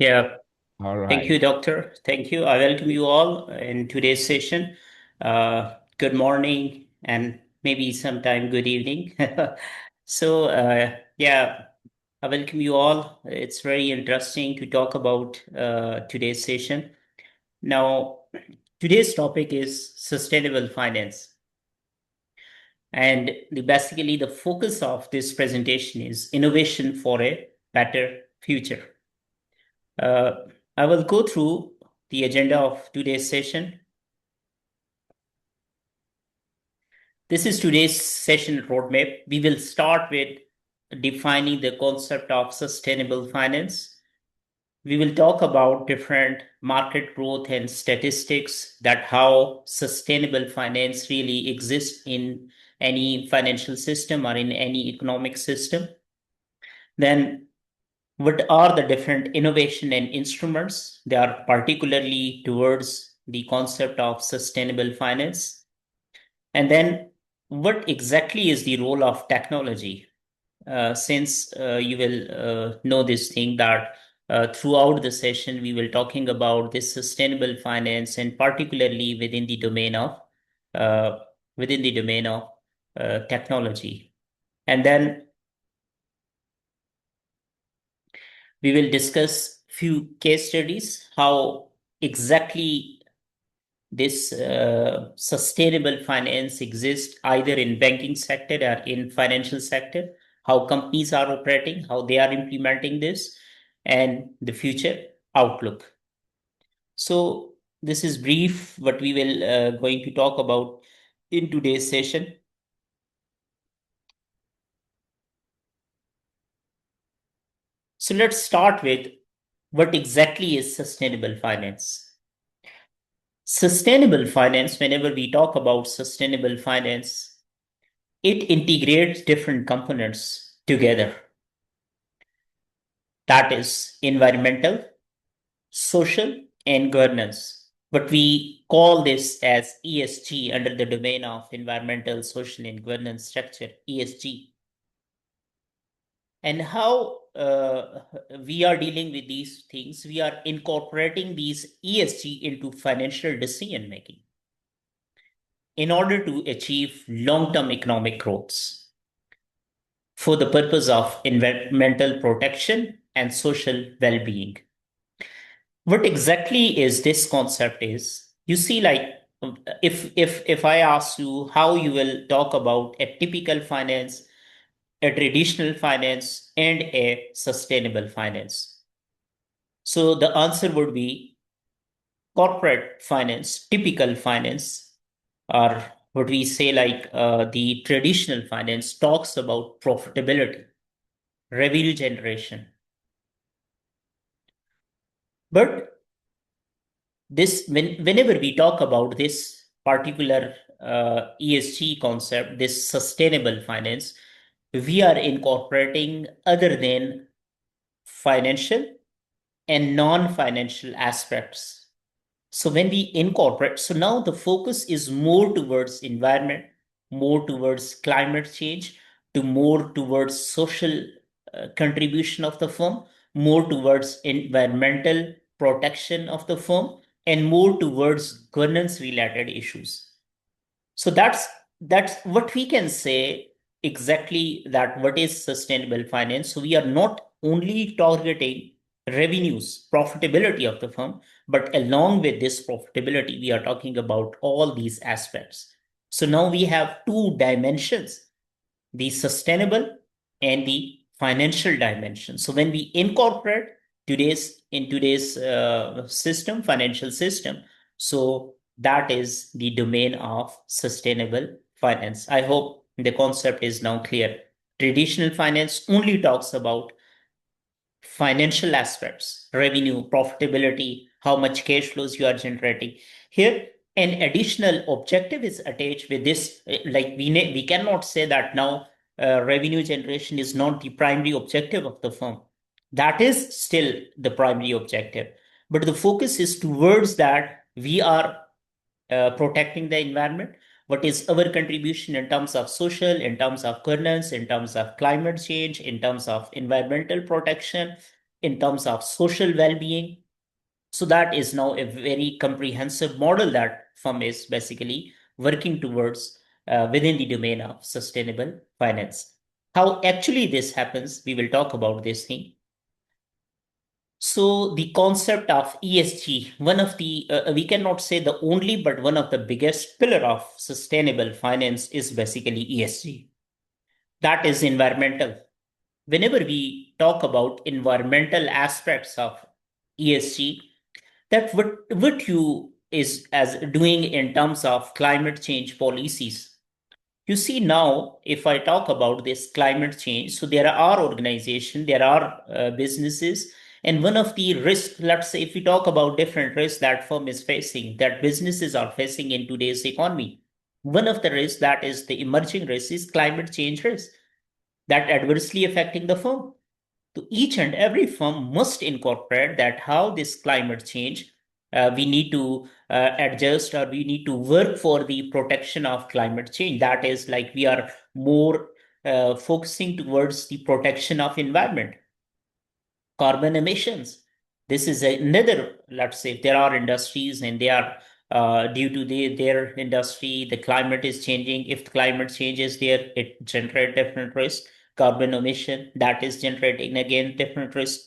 Yeah, All thank right. you, Doctor. Thank you. I welcome you all in today's session. Good morning and maybe sometime good evening. Yeah, I welcome you all. It's very interesting to talk about today's session. Now, today's topic is sustainable finance. And basically, the focus of this presentation is innovation for a better future. Uh, I will go through the agenda of today's session. This is today's session roadmap. We will start with defining the concept of sustainable finance. We will talk about different market growth and statistics that how sustainable finance really exists in any financial system or in any economic system. Then what are the different innovation and instruments? They are particularly towards the concept of sustainable finance. And then what exactly is the role of technology? Since you will know this thing that throughout the session we will talking about this sustainable finance and particularly uh, within the domain of technology. And then we will discuss few case studies, how exactly this sustainable finance exists either in banking sector or in financial sector, how companies are operating, how they are implementing this, and the future outlook. So this is brief what we will going to talk about in today's session. So let's start with what exactly is sustainable finance. Sustainable finance, whenever we talk about sustainable finance, it integrates different components together. That is environmental, social, and governance. But we call this as ESG under the domain of environmental, social, and governance structure, ESG. And how we are dealing with these things, we are incorporating these ESG into financial decision making in order to achieve long term economic growths for the purpose of environmental protection and social well being. What exactly is this concept is, you see, like, if I ask you how you will talk about a typical finance, a traditional finance, and a sustainable finance, so the answer would be corporate finance, typical finance, or what we say, like, the traditional finance talks about profitability, revenue generation. But whenever we talk about this particular ESG concept, this sustainable finance, we are incorporating other than financial and non-financial aspects. So when we incorporate, so now the focus is more towards environment, more towards climate change, to more towards social contribution of the firm, more towards environmental protection of the firm, and more towards governance related issues. So that's what we can say exactly, that what is sustainable finance. So we are not only targeting revenues, profitability of the firm, but along with this profitability, we are talking about all these aspects. So now we have two dimensions, the sustainable and the financial dimension. So when we incorporate today's system, financial system, so that is the domain of sustainable finance. I hope the concept is now clear. Traditional finance only talks about financial aspects, revenue, profitability, how much cash flows you are generating. Here, an additional objective is attached with this. Like, we cannot say that now revenue generation is not the primary objective of the firm. That is still the primary objective. But the focus is towards that we are protecting the environment. What is our contribution in terms of social, in terms of governance, in terms of climate change, in terms of environmental protection, in terms of social well-being. So that is now a very comprehensive model that firm is basically working towards within the domain of sustainable finance. How actually this happens, we will talk about this thing. So the concept of ESG, one of the, we cannot say the only, but one of the biggest pillar of sustainable finance is basically ESG. That is environmental. Whenever we talk about environmental aspects of ESG, that what you is as doing in terms of climate change policies. You see now, if I talk about this climate change, so there are organizations, there are businesses, and one of the risks, let's say, if we talk about different risks that firm is facing, that businesses are facing in today's economy, one of the risks that is the emerging risk is climate change risk that adversely affecting the firm. So each and every firm must incorporate that how this climate change we need to adjust or we need to work for the protection of climate change. That is like we are more focusing towards the protection of environment, carbon emissions. This is another, let's say, if there are industries and they are due to their industry, the climate is changing. If the climate change is there, it generates different risk. Carbon emission, that is generating again different risk.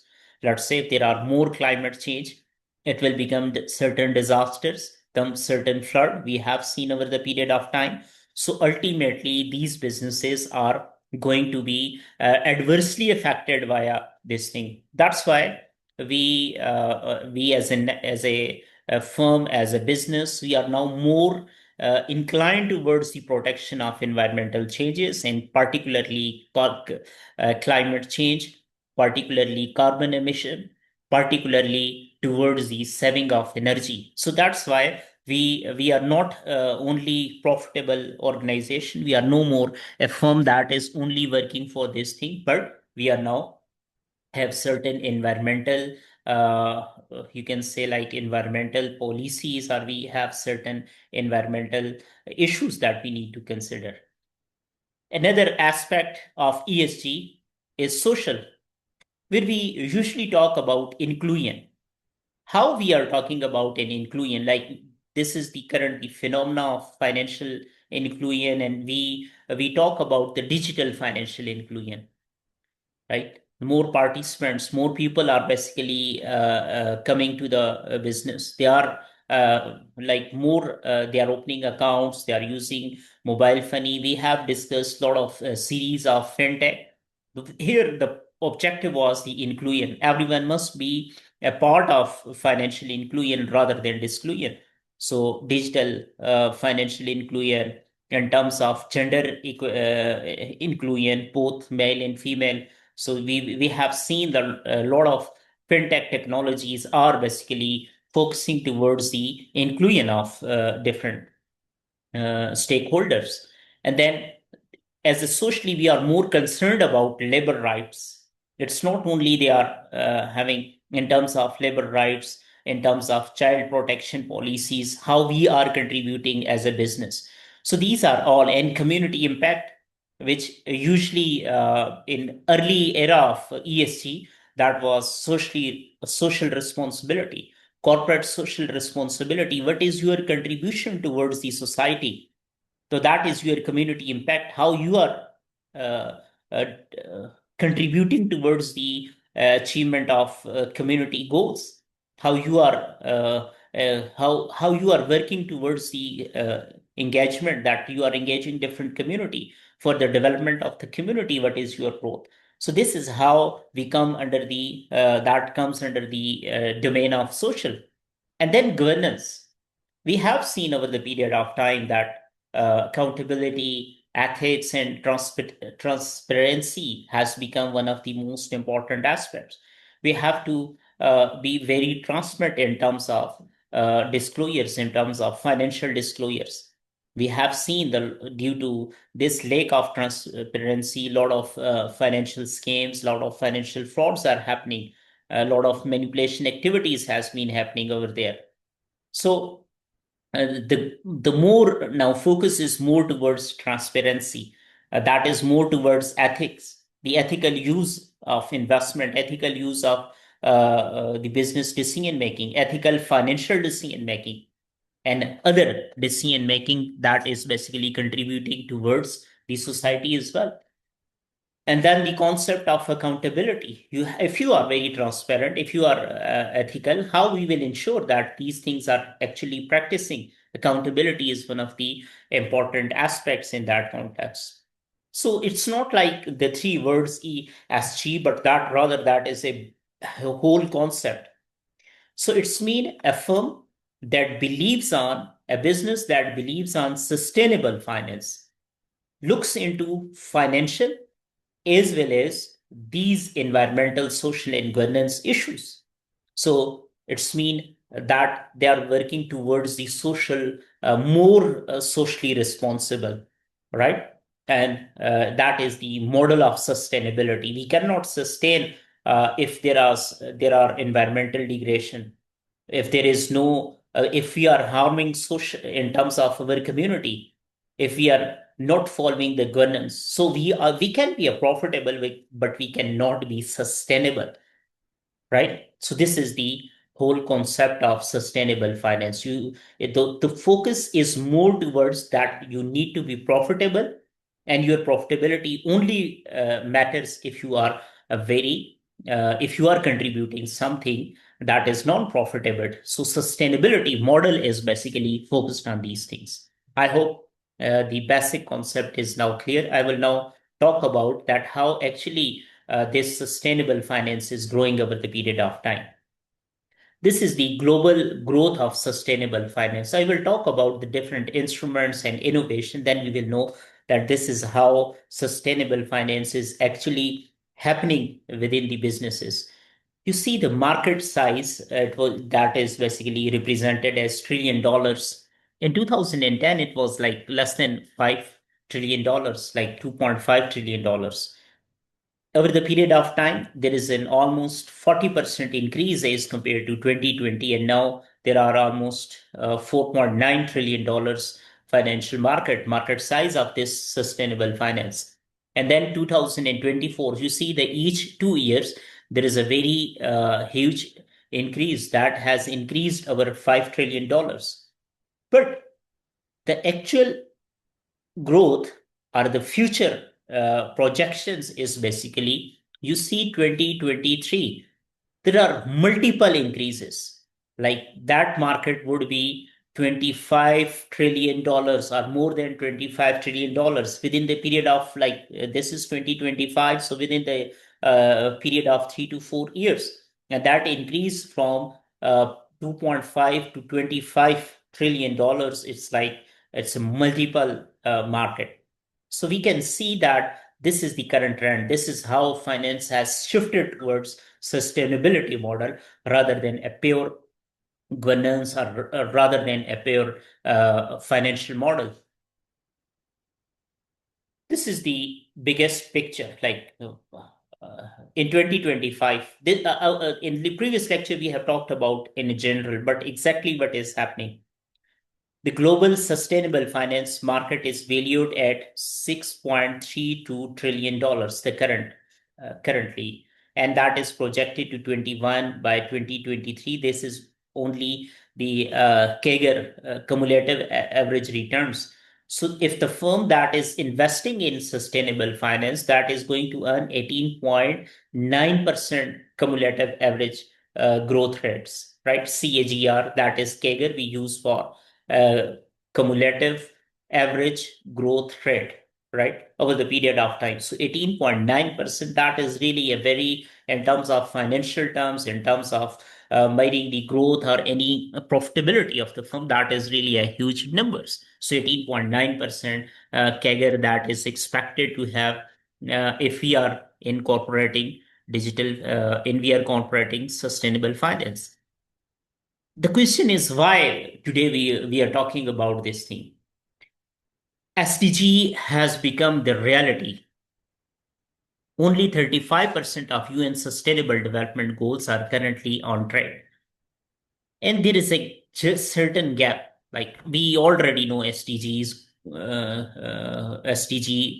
Let's say if there are more climate change, it will become certain disasters, some certain flood we have seen over the period of time. So ultimately, these businesses are going to be adversely affected via this thing. That's why we as a firm, as a business, we are now more inclined towards the protection of environmental changes and particularly climate change, particularly carbon emission, particularly towards the saving of energy. So that's why we are not only profitable organization. We are no more a firm that is only working for this thing, but we are now have certain environmental you can say like environmental policies, or we have certain environmental issues that we need to consider. Another aspect of ESG is social, where we usually talk about inclusion. How we are talking about an inclusion, like this is the current the phenomena of financial inclusion, and we talk about the digital financial inclusion, right? More participants, more people are basically coming to the business. They are like more, they are opening accounts, they are using mobile money. We have discussed a lot of series of fintech. Here, the objective was the inclusion. Everyone must be a part of financial inclusion rather than disclusion. So, digital financial inclusion in terms of gender inclusion, both male and female. So we have seen that a lot of fintech technologies are basically focusing towards the inclusion of different stakeholders. And then as a socially, we are more concerned about labor rights. It's not only they are having in terms of labor rights, in terms of child protection policies, how we are contributing as a business. So these are all, and community impact, which usually in early era of ESG, that was social responsibility, corporate social responsibility. What is your contribution towards the society? So that is your community impact, how you are uh, uh, uh, contributing towards the achievement of community goals, how you are how you are working towards the engagement, that you are engaging different community for the development of the community. What is your growth? So this is how we come under the that comes under the domain of social. And then governance. We have seen over the period of time that accountability, ethics, and transparency has become one of the most important aspects. We have to be very transparent in terms of disclosures, in terms of financial disclosures. We have seen the due to this lack of transparency, a lot of financial schemes, a lot of financial frauds are happening, a lot of manipulation activities has been happening over there. So the more now focus is more towards transparency, that is more towards ethics, the ethical use of investment, ethical use of the business decision making, ethical financial decision making, and other decision making that is basically contributing towards the society as well. And then the concept of accountability. If you are very transparent, if you are ethical, how we will ensure that these things are actually practicing? Accountability is one of the important aspects in that context. So it's not like the three words ESG, but that rather that is a whole concept. So it's mean a firm that believes on a business that believes on sustainable finance, looks into financial as well as these environmental, social, and governance issues. So it's mean that they are working towards the social, more socially responsible, right? And that is the model of sustainability. We cannot sustain if there are environmental degradation, if there is no if we are harming social in terms of our community, if we are not following the governance, so we can be a profitable but we cannot be sustainable, right? So this is the whole concept of sustainable finance. The focus is more towards that you need to be profitable, and your profitability only matters if you are a very if you are contributing something that is non-profitable. So sustainability model is basically focused on these things. I hope the basic concept is now clear. I will now talk about that how actually this sustainable finance is growing over the period of time. This is the global growth of sustainable finance. I will talk about the different instruments and innovation. Then we will know that this is how sustainable finance is actually happening within the businesses. You see the market size that is basically represented as $1 trillion. In 2010, it was like less than $5 trillion, like $2.5 trillion. Over the period of time, there is an almost 40% increase as compared to 2020, and now there are almost $4.9 trillion financial market size of this sustainable finance. And then 2024, you see that each 2 years there is a very huge increase that has increased over $5 trillion. But the actual growth or the future projections is basically you see 2023 there are multiple increases, like that market would be $25 trillion or more than $25 trillion within the period of like this is 2025, so within the period of 3 to 4 years, and that increase from 2.5 to $25 trillion, it's like it's a multiple market. So we can see that this is the current trend. This is how finance has shifted towards sustainability model rather than a pure governance or rather than a pure financial model. This is the biggest picture. Like in 2025, in the previous lecture, we have talked about in general, but exactly what is happening. The global sustainable finance market is valued at $6.32 trillion, currently, and that is projected to 21 by 2023. This is only the CAGR, cumulative average returns. So if the firm that is investing in sustainable finance, that is going to earn 18.9% cumulative average growth rates, right? CAGR, that is CAGR we use for cumulative average growth rate, right, over the period of time. So 18.9%, that is really a very, in terms of financial terms, in terms of measuring the growth or any profitability of the firm, that is really a huge numbers. So 18.9% CAGR that is expected to have if we are incorporating we are incorporating sustainable finance. The question is why today we are talking about this thing. SDG has become the reality. Only 35% of UN Sustainable Development Goals are currently on track. And there is a certain gap. Like we already know SDG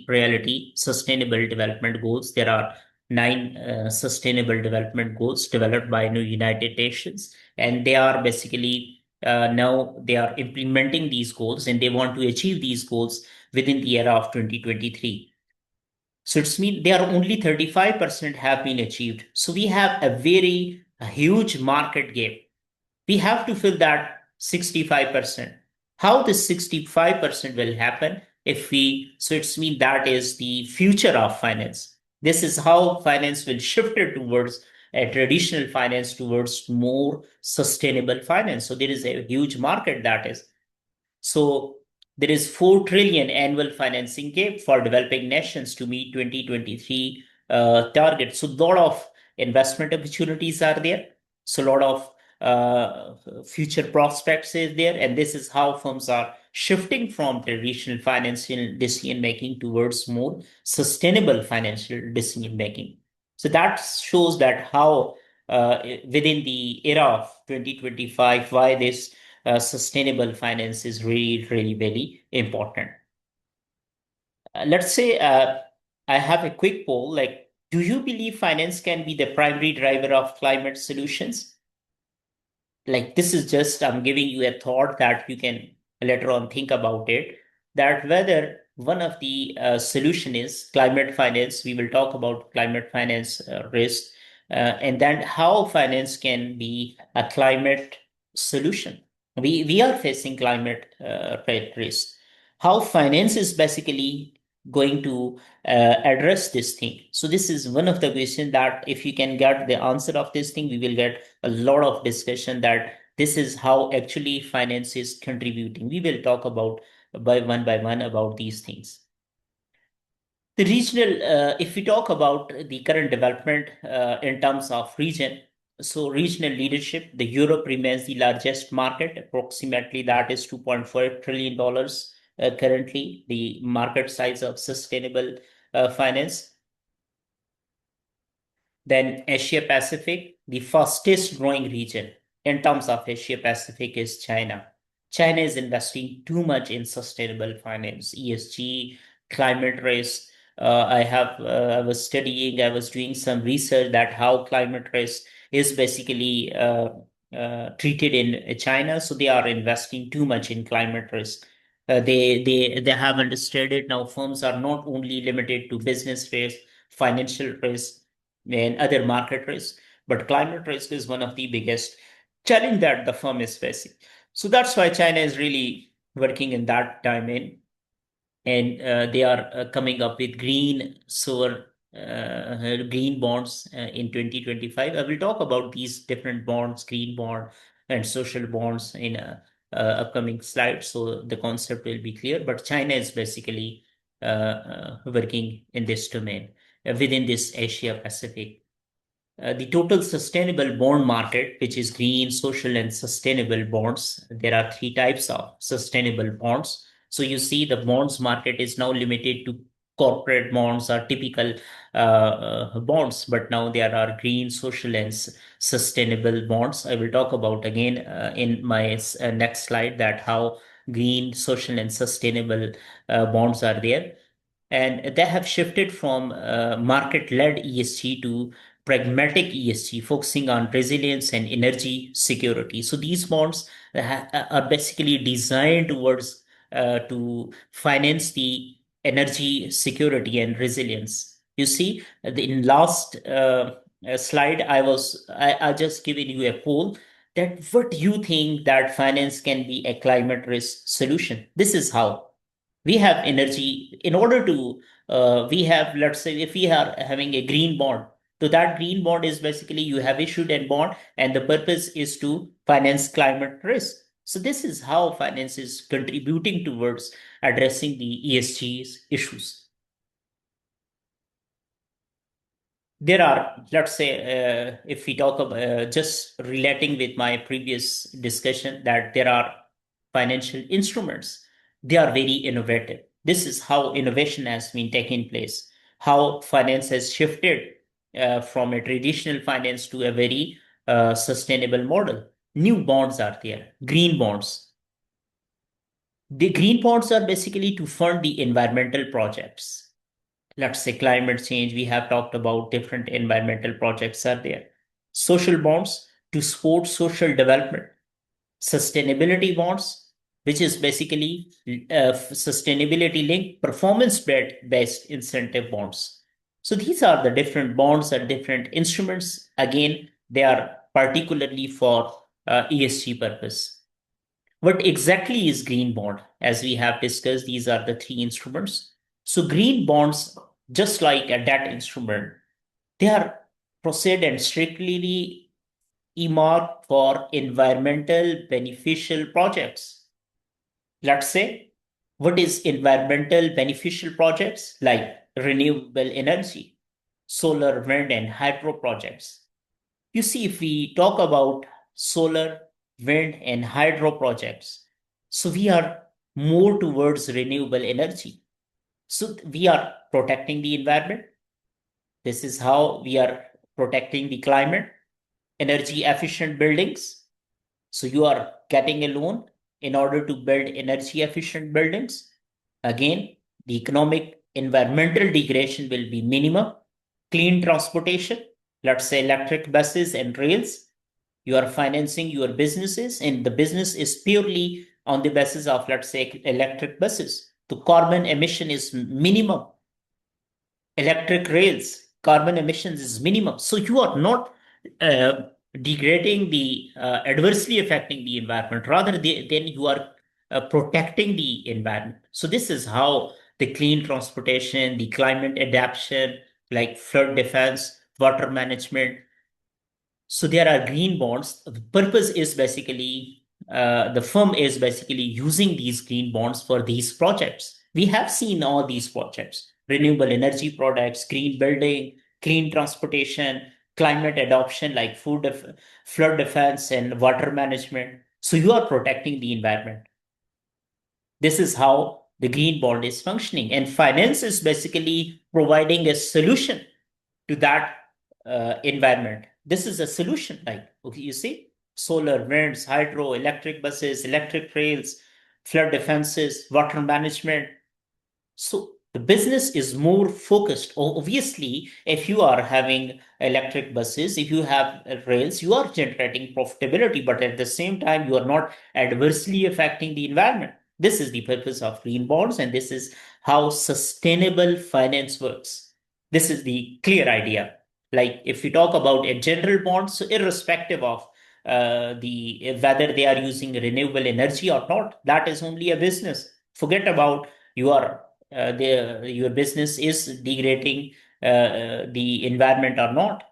reality, Sustainable Development Goals. There are nine sustainable development goals developed by the United Nations, and they are basically now they are implementing these goals, and they want to achieve these goals within the era of 2023. So it's mean they are only 35% have been achieved. So we have a huge market gap. We have to fill that 65%. How this 65% will happen if we, so it's mean that is the future of finance. This is how finance will shift it towards a traditional finance towards more sustainable finance. So there is a huge market that is. So there is 4 trillion annual financing gap for developing nations to meet 2023 targets. So a lot of investment opportunities are there. So a lot of future prospects is there, and this is how firms are shifting from traditional financial decision making towards more sustainable financial decision making. So that shows that how within the era of 2025, why this sustainable finance is really very important. Let's say I have a quick poll like, do you believe finance can be the primary driver of climate solutions? Like, this is just, I'm giving you a thought that you can later on think about it, that whether one of the solution is climate finance. We will talk about climate finance risk, and then how finance can be a climate solution. We are facing climate risk. How finance is basically going to address this thing. So this is one of the questions that if you can get the answer of this thing, we will get a lot of discussion that this is how actually finance is contributing. We will talk about by one about these things. The regional, if we talk about the current development in terms of region, so regional leadership, the Europe remains the largest market, approximately that is $2.4 trillion currently, the market size of sustainable finance. Then Asia Pacific, the fastest growing region in terms of Asia Pacific is China. China is investing too much in sustainable finance, ESG, climate risk. I was studying, I was doing some research that how climate risk is basically treated in China. So they are investing too much in climate risk. They have understood it now. Firms are not only limited to business risk, financial risk, and other market risk, but climate risk is one of the biggest challenge that the firm is facing. So that's why China is really working in that domain, and they are coming up with green bonds in 2025. I will talk about these different bonds, green bond and social bonds in a upcoming slide, so the concept will be clear. But China is basically working in this domain within this Asia Pacific. The total sustainable bond market, which is green, social, and sustainable bonds. There are three types of sustainable bonds. So you see the bonds market is now limited to corporate bonds or typical bonds, but now there are green, social, and sustainable bonds. I will talk about again in my next slide that how green, social, and sustainable bonds are there, and they have shifted from market-led ESG to pragmatic ESG, focusing on resilience and energy security. So these bonds are basically designed towards to finance the energy security and resilience. You see, in last slide, I just given you a poll that what you think that finance can be a climate risk solution. This is how we have energy in order to we have, let's say if we are having a green bond, so that green bond is basically you have issued a bond and the purpose is to finance climate risk. So this is how finance is contributing towards addressing the ESG's issues. There are, let's say, if we talk about just relating with my previous discussion, that there are financial instruments. They are very innovative. This is how innovation has been taking place, how finance has shifted from a traditional finance to a very sustainable model. New bonds are there, green bonds. The green bonds are basically to fund the environmental projects. Let's say climate change, we have talked about different environmental projects are there. Social bonds to support social development. Sustainability bonds, which is basically sustainability linked performance based incentive bonds. So these are the different bonds and different instruments. Again, they are particularly for ESG purpose. What exactly is green bond? As we have discussed, these are the three instruments. So green bonds, just like a debt instrument, they are proceed and strictly earmarked for environmental beneficial projects. Let's say, what is environmental beneficial projects? Like renewable energy, solar, wind, and hydro projects. You see, if we talk about solar, wind, and hydro projects, so we are more towards renewable energy. So we are protecting the environment. This is how we are protecting the climate, energy efficient buildings. So you are getting a loan in order to build energy efficient buildings. Again, the economic environmental degradation will be minimum. Clean transportation, let's say electric buses and rails. You are financing your businesses, and the business is purely on the basis of, let's say, electric buses. The carbon emission is minimum. Electric rails, carbon emissions is minimum. So you are not uh, degrading the adversely affecting the environment. Rather, then you are protecting the environment. So this is how the clean transportation, the climate adaptation, like flood defense, water management. So there are green bonds. The purpose is basically the firm is basically using these green bonds for these projects. We have seen all these projects: renewable energy products, green building, clean transportation, climate adoption like flood defense, and water management. So you are protecting the environment. This is how the green bond is functioning. And finance is basically providing a solution to that environment. This is a solution. Like, okay, you see, solar, winds, hydro, electric buses, electric rails, flood defenses, water management. So the business is more focused. Obviously, if you are having electric buses, if you have rails, you are generating profitability, but at the same time, you are not adversely affecting the environment. This is the purpose of green bonds, and this is how sustainable finance works. This is the clear idea. Like if we talk about a general bond, so irrespective of the whether they are using renewable energy or not, that is only a business. Forget about your your business is degrading the environment or not.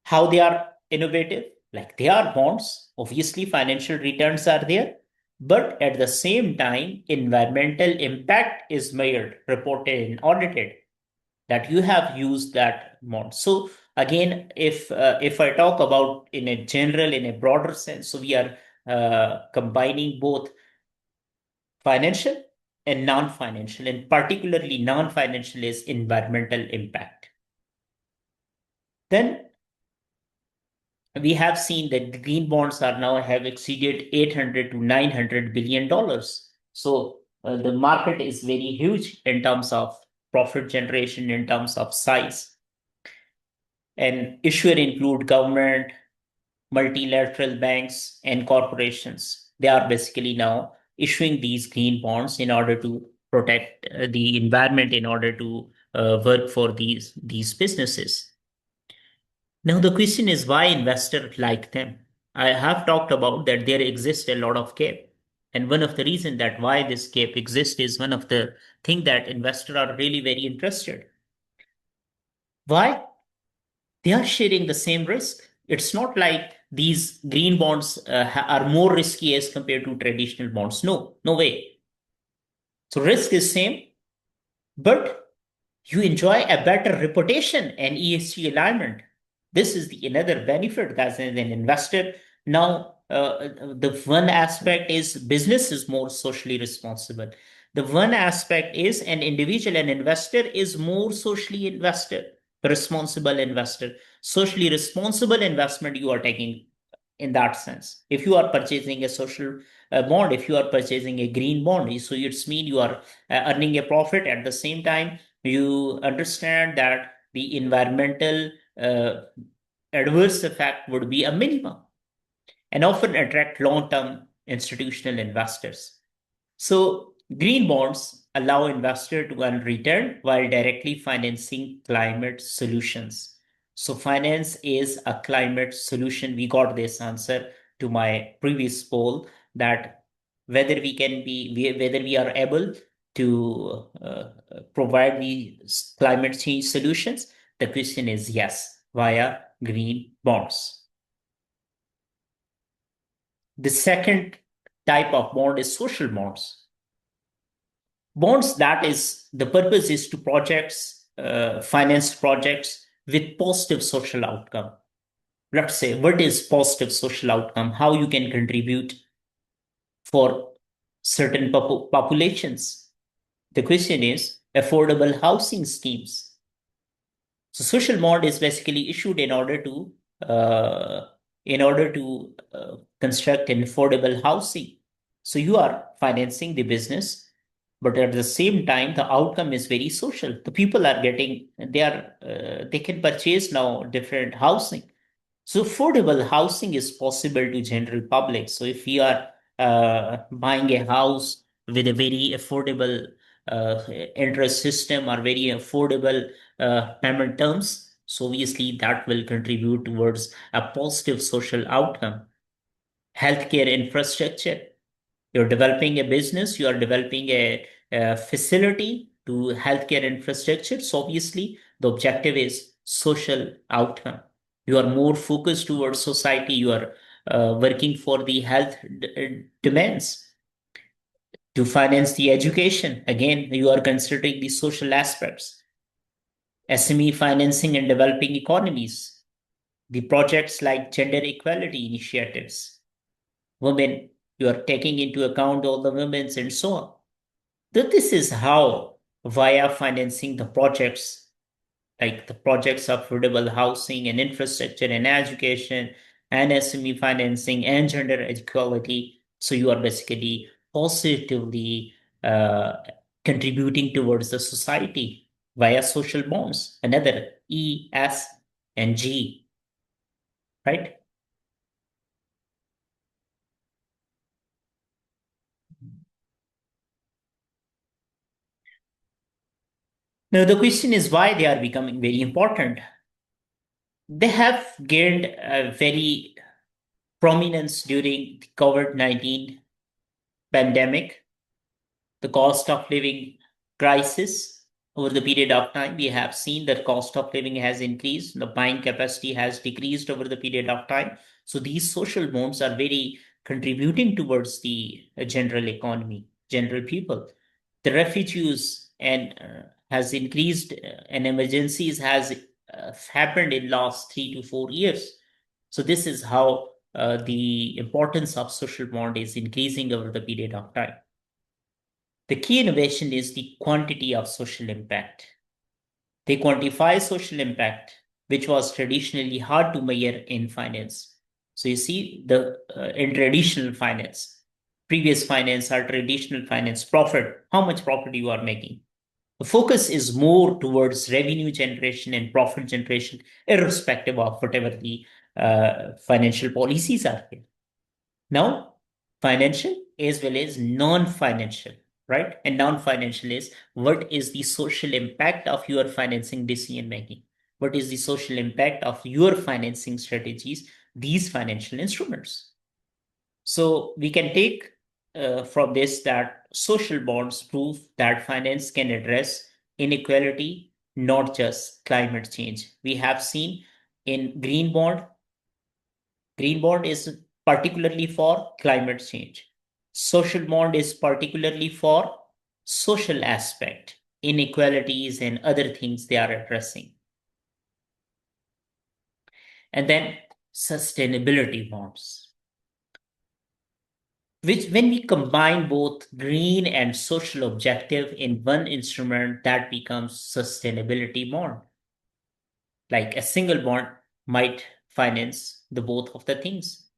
How they are innovative? Like they are bonds. Obviously, financial returns are there, but at the same time, environmental impact is measured, reported, and audited that you have used that bond. So again, if I talk about in a general, in a broader sense, so we are combining both financial and non-financial, and particularly non-financial is environmental impact. Then we have seen that green bonds are now have exceeded 800 to 900 billion dollars. So the market is very huge in terms of profit generation, in terms of size. And issuer include government, multilateral banks, and corporations. They are basically now issuing these green bonds in order to protect the environment, in order to work for these businesses. Now the question is why investors like them. I have talked about that there exists a lot of gap. And one of the reasons that why this gap exists is one of the thing that investors are really very interested. Why? They are sharing the same risk. It's not like these green bonds are more risky as compared to traditional bonds. No, no way. So risk is same, but you enjoy a better reputation and ESG alignment. This is the another benefit as an investor. Now, the one aspect is business is more socially responsible. The one aspect is an individual, an investor is more socially investor, responsible investor. Socially responsible investment you are taking in that sense. If you are purchasing a social bond, if you are purchasing a green bond, so it's mean you are earning a profit at the same time you understand that the environmental adverse effect would be a minimum and often attract long-term institutional investors. So green bonds allow investor to earn return while directly financing climate solutions. So finance is a climate solution. We got this answer to my previous poll that whether we are able to provide the climate change solutions. The question is yes, via green bonds. The second type of bond is social bonds. Bonds, that is, the purpose is to finance projects with positive social outcome. Let's say, what is positive social outcome? How you can contribute for certain populations. The question is affordable housing schemes. So social bond is basically issued uh, in order to construct an affordable housing. So you are financing the business, but at the same time, the outcome is very social. The people are getting they can purchase now different housing. So affordable housing is possible to general public. So if you are buying a house with a very affordable interest system or very affordable payment terms, so obviously that will contribute towards a positive social outcome. Healthcare infrastructure. You're developing a business, you are developing a facility to healthcare infrastructure. So obviously the objective is social outcome. You are more focused towards society. You are working for the health demands to finance the education. Again, you are considering the social aspects. SME financing and developing economies. The projects like gender equality initiatives. Women, you are taking into account all the women's and so on. That this is how, via financing the projects, like the projects of affordable housing and infrastructure and education and SME financing and gender equality. So you are basically positively uh, contributing towards the society via social bonds. Another E, S, and G, right? Now the question is why they are becoming very important. They have gained a very prominence during the COVID-19 pandemic, the cost of living crisis. Over the period of time, we have seen that cost of living has increased, the buying capacity has decreased over the period of time. So these social bonds are very contributing towards the general economy, general people. The refugees and has increased and emergencies has happened in last 3 to 4 years. So this is how the importance of social bond is increasing over the period of time. The key innovation is the quantity of social impact. They quantify social impact, which was traditionally hard to measure in finance. So you see, the in traditional finance, previous finance or traditional finance, profit, how much profit you are making. The focus is more towards revenue generation and profit generation, irrespective of whatever the financial policies are here. Now, financial as well as non-financial, right? And non-financial is what is the social impact of your financing decision making? What is the social impact of your financing strategies, these financial instruments? So we can take from this that social bonds prove that finance can address inequality, not just climate change. We have seen in green bond is particularly for climate change. Social bond is particularly for social aspect, inequalities and other things they are addressing. And then sustainability bonds, which when we combine both green and social objective in one instrument, that becomes sustainability bond. Like a single bond might finance the both of the things.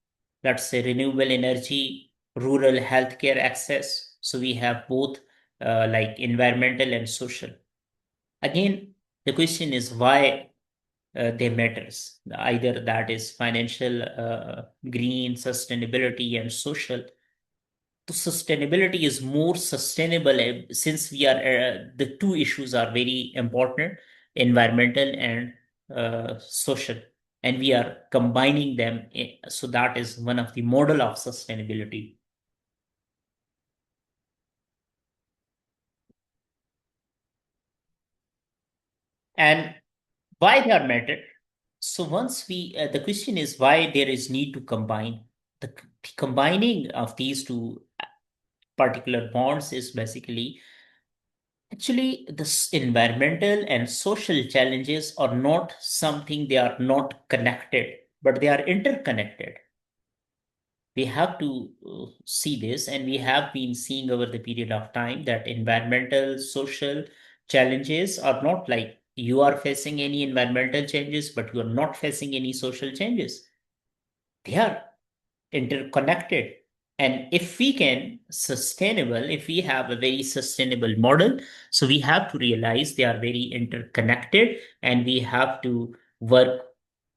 Let's say renewable energy, rural healthcare access. So we have both like environmental and social. Again, the question is why they matters. Either that is financial, green, sustainability, and social. So sustainability is more sustainable since we are the two issues are very important, environmental and social, and we are combining them. So that is one of the model of sustainability. And why they are matter? So once the question is why there is need to combine the combining of these two particular bonds is basically actually this environmental and social challenges are not something they are not connected, but they are interconnected. We have to see this, and we have been seeing over the period of time that environmental, social challenges are not like you are facing any environmental changes, but you are not facing any social changes. They are interconnected. And if we can sustainable, if we have a very sustainable model, so we have to realize they are very interconnected, and we have to work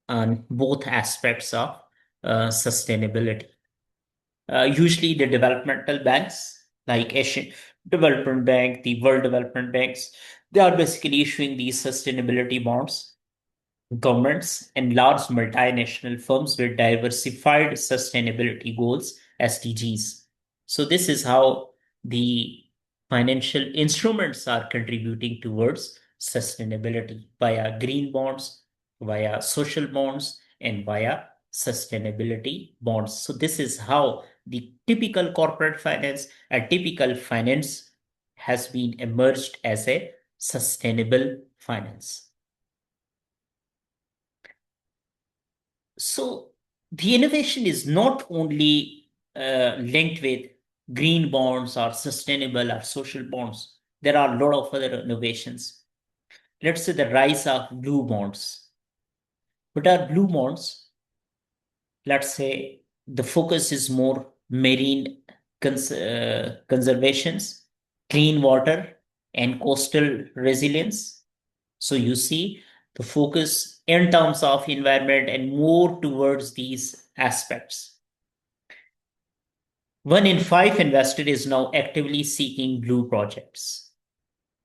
on both aspects of sustainability. Usually the developmental banks like Asian Development Bank, the World Development Banks, they are basically issuing these sustainability bonds. Governments and large multinational firms with diversified sustainability goals, SDGs. So, this is how the financial instruments are contributing towards sustainability via green bonds, via social bonds, and via sustainability bonds. So, this is how the typical corporate finance, a typical finance has been emerged as a sustainable finance. So the innovation is not only linked with green bonds or sustainable or social bonds. There are a lot of other innovations. Let's say the rise of blue bonds. What are blue bonds? Let's say the focus is more marine conservations, clean water, and coastal resilience. So you see the focus in terms of environment and more towards these aspects. One in five investor is now actively seeking blue projects.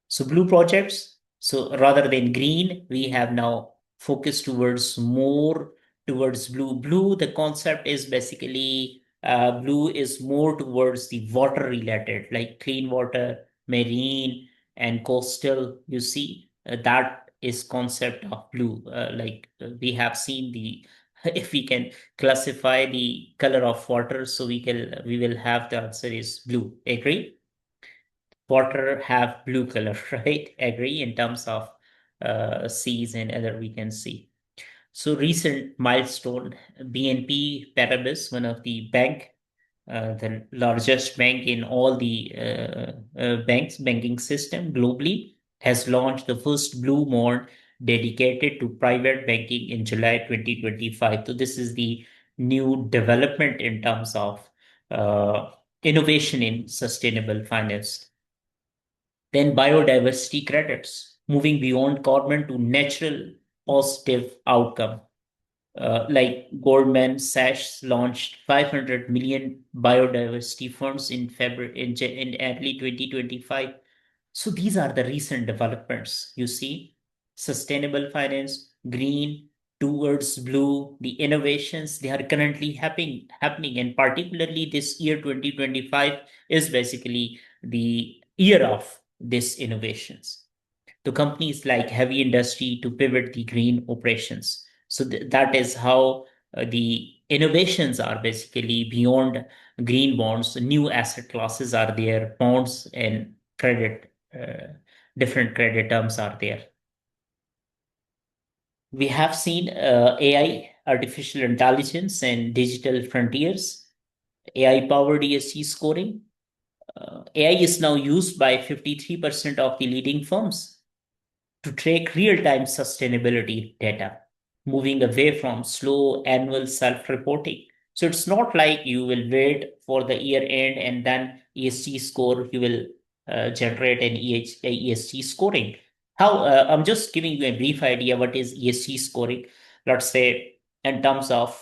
So blue projects, so rather than green, we have now focused towards more towards blue. Blue, the concept is basically blue is more towards the water related, like clean water, marine, and coastal. You see, that is concept of blue. We have seen the if we can classify the color of water, so we will have the answer is blue. Agree? Water have blue color, right? Agree in terms of seas and other we can see. So recent milestone, BNP Paribas, one of the bank, the largest bank in all the banking system globally, has launched the first blue bond dedicated to private banking in July 2025. So this is the new development in terms of innovation in sustainable finance. Then biodiversity credits, moving beyond carbon to natural positive outcome. Like Goldman Sachs launched 500 million biodiversity funds in February in early 2025. So these are the recent developments. You see, sustainable finance, green towards blue, the innovations they are currently happening, and particularly this year 2025 is basically the year of these innovations to companies like heavy industry to pivot the green operations. So that is how the innovations are basically beyond green bonds. New asset classes are there, bonds and credit, different credit terms are there. We have seen AI, artificial intelligence, and digital frontiers, AI powered ESG scoring. AI is now used by 53% of the leading firms to track real-time sustainability data, moving away from slow annual self-reporting. So it's not like you will wait for the year end and then ESG score, you will generate an ESG scoring. How I'm just giving you a brief idea what is ESG scoring. Let's say in terms of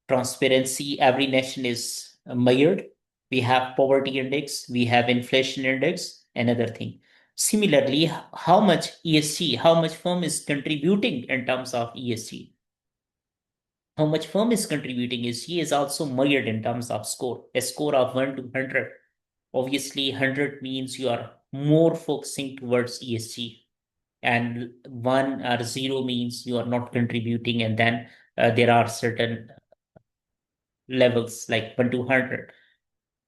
transparency, every nation is measured. We have poverty index, we have inflation index, another thing. Similarly, how much ESG, how much firm is contributing in terms of ESG, how much firm is contributing ESG is also measured in terms of score. A score of 1 to 100. Obviously, 100 means you are more focusing towards ESG, and 1 or 0 means you are not contributing, and then there are certain levels like 1 to 100.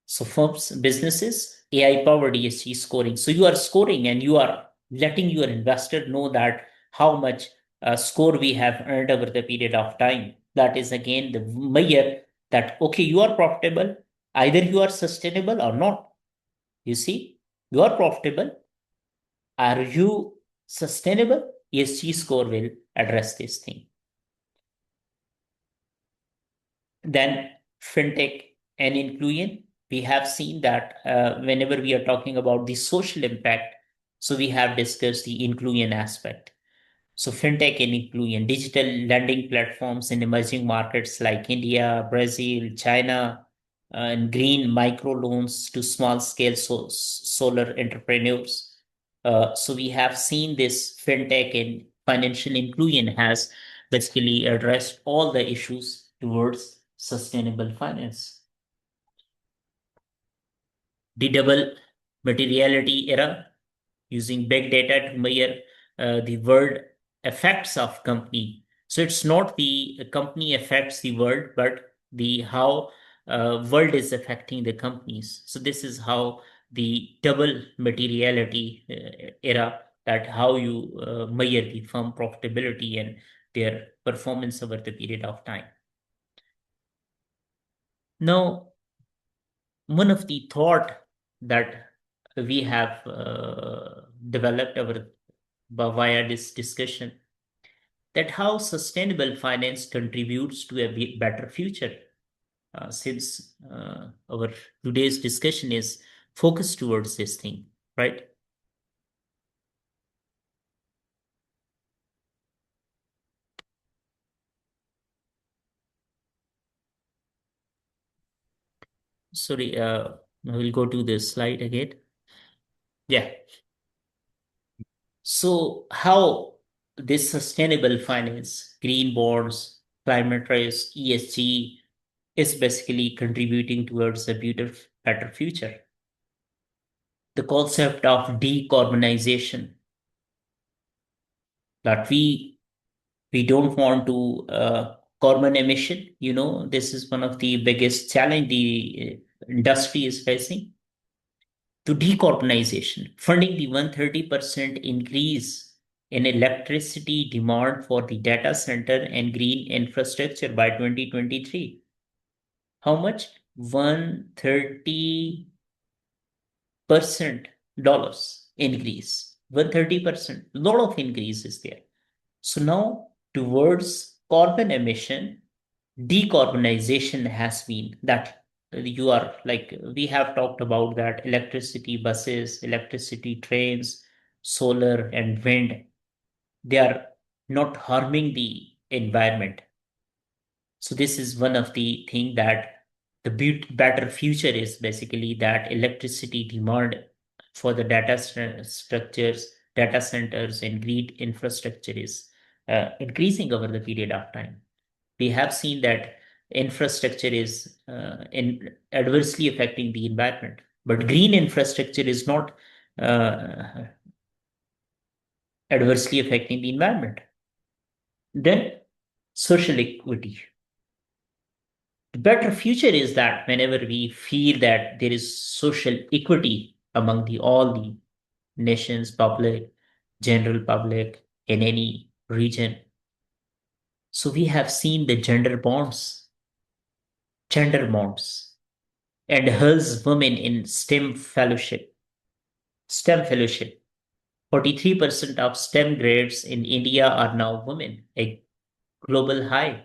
So firms, businesses, AI powered ESG scoring. So you are scoring and you are letting your investor know that how much score we have earned over the period of time. That is again the measure that, okay, you are profitable, either you are sustainable or not. You see, you are profitable. Are you sustainable? ESG score will address this thing. Then fintech and inclusion. We have seen that whenever we are talking about the social impact, so we have discussed the inclusion aspect. So fintech and inclusion, digital lending platforms in emerging markets like India, Brazil, China, and green micro loans to small scale solar entrepreneurs. So we have seen this fintech and financial inclusion has basically addressed all the issues towards sustainable finance. The double materiality era, using big data to measure the world effects of company. So it's not the company affects the world, but the how world is affecting the companies. So this is how the double materiality era, that how you measure the firm profitability and their performance over the period of time. Now, one of the thought that we have developed over via this discussion, that how sustainable finance contributes to a better future. Since our today's discussion is focused towards this thing, right? Sorry, we'll go to this slide again. Yeah. So how this sustainable finance, green bonds, climate risk, ESG is basically contributing towards a better future. The concept of decarbonization, that we don't want to carbon emission. This is one of the biggest challenge the industry is facing. To decarbonization, funding the 130% increase in electricity demand for the data center and green infrastructure by 2023. How much? 130% dollars increase. 130%. Lot of increase is there. So now towards carbon emission, decarbonization has been that you are like we have talked about that electricity buses, electricity trains, solar and wind, they are not harming the environment. So this is one of the thing that the better future is basically that electricity demand for the structures, data centers, and grid infrastructure is increasing over the period of time. We have seen that infrastructure is adversely affecting the environment, but green infrastructure is not uh, adversely affecting the environment. Then social equity. The better future is that whenever we feel that there is social equity among the all the nations, public, general public in any region. So we have seen the gender bonds, and hers women in STEM fellowship. 43% of STEM grades in India are now women, a global high.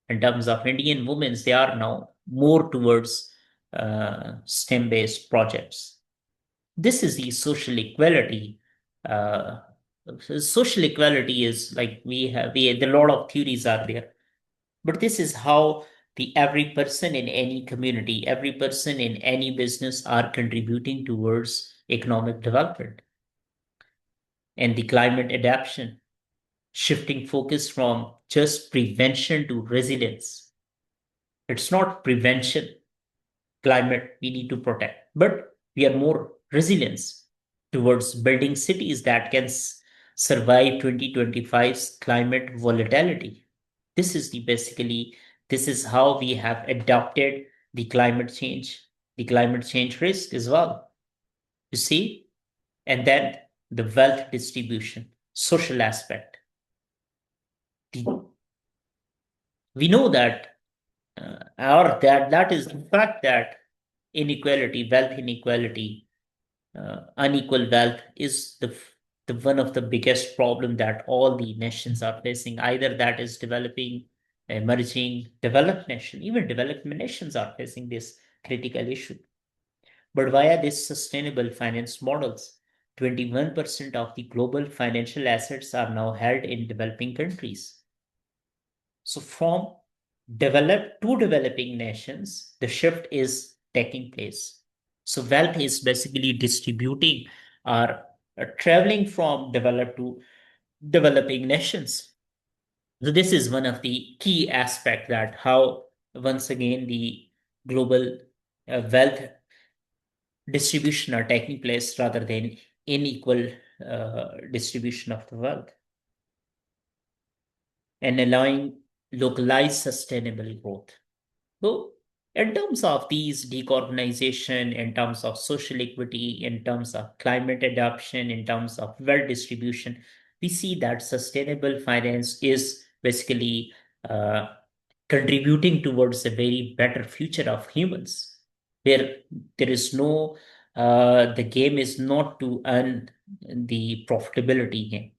In terms of Indian women, they are now more towards STEM based projects. This is the social equality social equality is like a lot of theories are there, but this is how the every person in any community, every person in any business are contributing towards economic development and the climate adaptation, shifting focus from just prevention to resilience. It's not prevention, climate we need to protect, but we are more resilience towards building cities that can survive 2025's climate volatility. This is the basically this is how we have adopted the climate change risk as well. You see, and then the wealth distribution, social aspect. The, we know that, or that is the fact that inequality, wealth inequality, unequal wealth is the one of the biggest problem that all the nations are facing. Either that is developing, emerging, developed nation, even developed nations are facing this critical issue. But via this sustainable finance models, 21% of the global financial assets are now held in developing countries. So from developed to developing nations, the shift is taking place. So wealth is basically distributing or traveling from developed to developing nations. So this is one of the key aspect that how once again the global wealth distribution are taking place rather than unequal distribution of the wealth and allowing localized sustainable growth. So, in terms of these decarbonization, in terms of social equity, in terms of climate adoption, in terms of wealth distribution, we see that sustainable finance is basically uh, contributing towards a very better future of humans, where there is no, the game is not to earn the profitability game,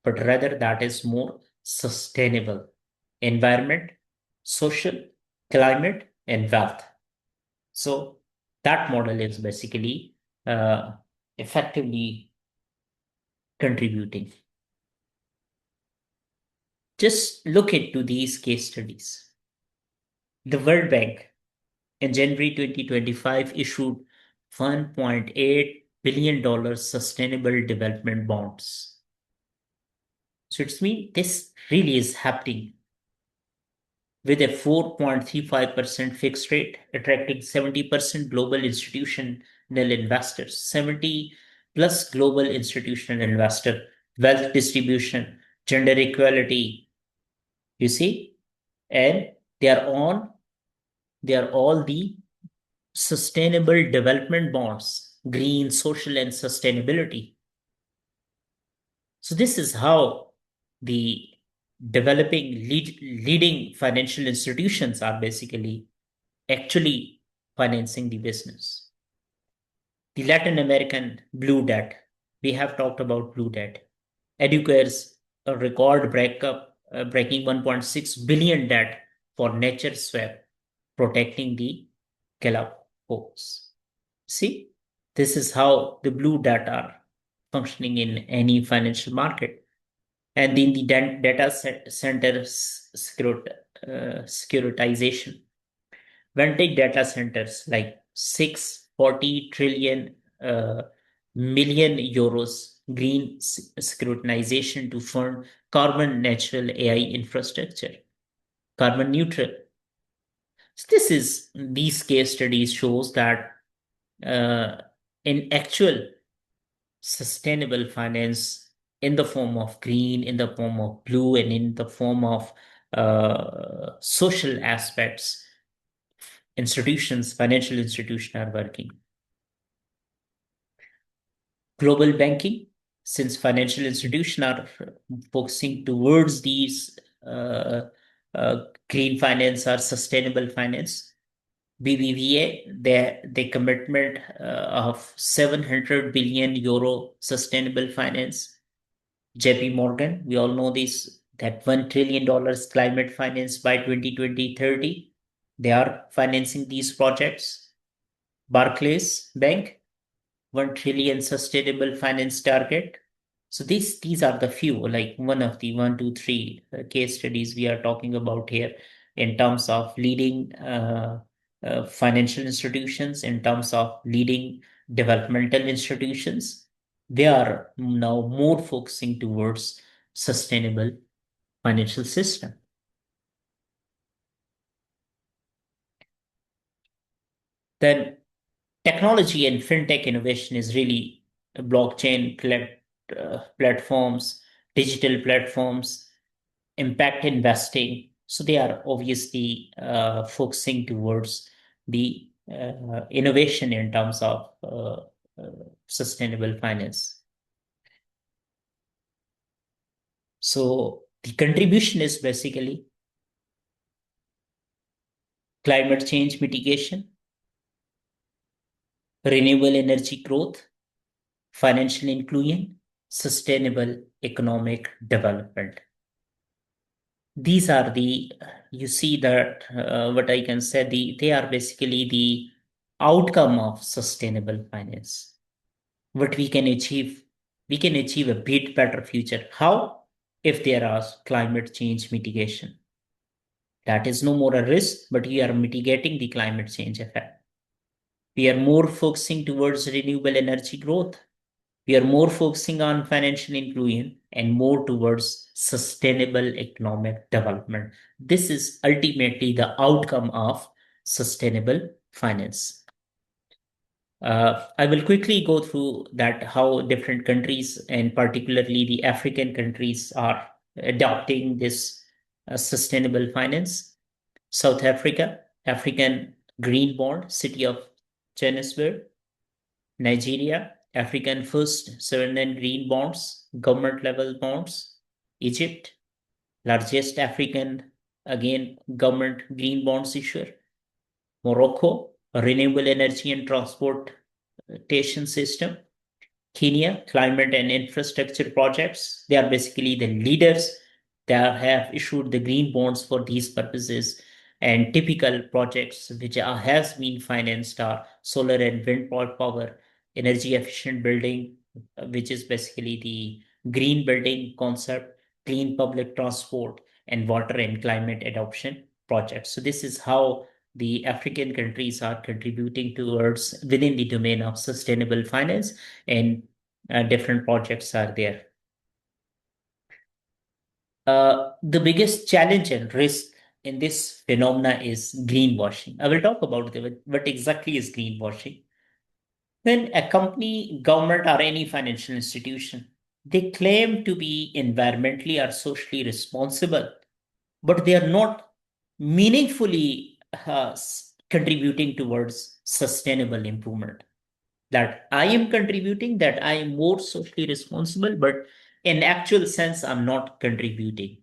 but rather that is more sustainable environment, social, climate, and wealth. So that model is basically effectively contributing. Just look into these case studies. The World Bank in January 2025 issued $1.8 billion sustainable development bonds. So it's mean this really is happening with a 4.35% fixed rate, attracting 70% global institutional investors, 70 plus global institutional investor, wealth distribution, gender equality, you see, and they are on, they are all the sustainable development bonds, green, social, and sustainability. So this is how the leading financial institutions are basically actually financing the business. The Latin American blue debt, we have talked about blue debt. Educares a record breaking 1.6 billion debt for nature swap, protecting the Galapagos. See, this is how the blue debt are functioning in any financial market. And in the data center securitization, Vantage data centers like 640 trillion million euros green scrutinization to fund carbon natural AI infrastructure, carbon neutral. So these case studies shows that uh, in actual sustainable finance in the form of green, in the form of blue, and in the form of social aspects, institutions, financial institutions are working. Global banking, since financial institutions are focusing towards these uh, green finance or sustainable finance, BBVA, their commitment of 700 billion euro sustainable finance. JP Morgan, we all know this, that $1 trillion climate finance by 2020-30. They are financing these projects. Barclays Bank, 1 trillion sustainable finance target. So these are the few, like one of the one, two, three case studies we are talking about here in terms of leading financial institutions, in terms of leading developmental institutions. They are now more focusing towards sustainable financial system. Then technology and fintech innovation is really blockchain platforms, digital platforms, impact investing. So they are obviously focusing towards the innovation in terms of sustainable finance. So the contribution is basically climate change mitigation, renewable energy growth, financial inclusion, sustainable economic development. These are the, you see that what I can say, they are basically the outcome of sustainable finance. What we can achieve a bit better future. How? If there are climate change mitigation. That is no more a risk, but we are mitigating the climate change effect. We are more focusing towards renewable energy growth. We are more focusing on financial inclusion and more towards sustainable economic development. This is ultimately the outcome of sustainable finance. I will quickly go through that how different countries and particularly the African countries are adopting this sustainable finance. South Africa, African Green Bond, City of Johannesburg. Nigeria, African First Sovereign Green Bonds, government level bonds. Egypt, largest African, again, government green bonds issuer. Morocco, a renewable energy and transportation system. Kenya, climate and infrastructure projects. They are basically the leaders that have issued the green bonds for these purposes. And typical projects which has been financed are solar and wind power, energy efficient building, which is basically the green building concept, clean public transport, and water and climate adoption projects. So this is how the African countries are contributing towards within the domain of sustainable finance, and different projects are there. The biggest challenge and risk in this phenomena is greenwashing. I will talk about what exactly is greenwashing. When a company, government, or any financial institution, they claim to be environmentally or socially responsible, but they are not meaningfully contributing towards sustainable improvement. That I am contributing, that I am more socially responsible, but in actual sense, I'm not contributing.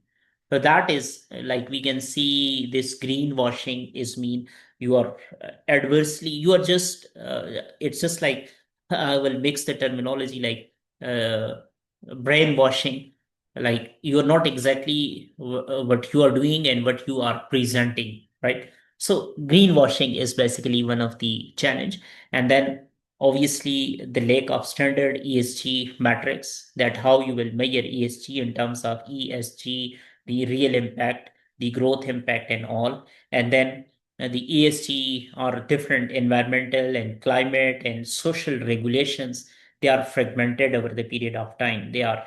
So that is like we can see this greenwashing is mean you are adversely, you are just, it's just like, I will mix the terminology like brainwashing, like you are not exactly what you are doing and what you are presenting, right? So greenwashing is basically one of the challenge. And then obviously the lack of standard ESG metrics, that how you will measure ESG in terms of ESG, the real impact, the growth impact and all. And then the ESG or different environmental and climate and social regulations, they are fragmented over the period of time. They are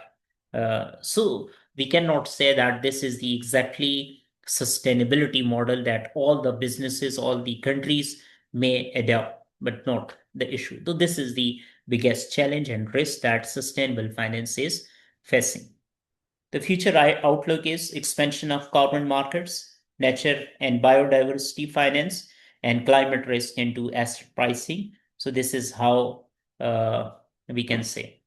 so we cannot say that this is the exactly sustainability model that all the businesses, all the countries may adopt, but not the issue. So this is the biggest challenge and risk that sustainable finance is facing. The future outlook is expansion of carbon markets, nature and biodiversity finance, and climate risk into asset pricing. So this is how we can say.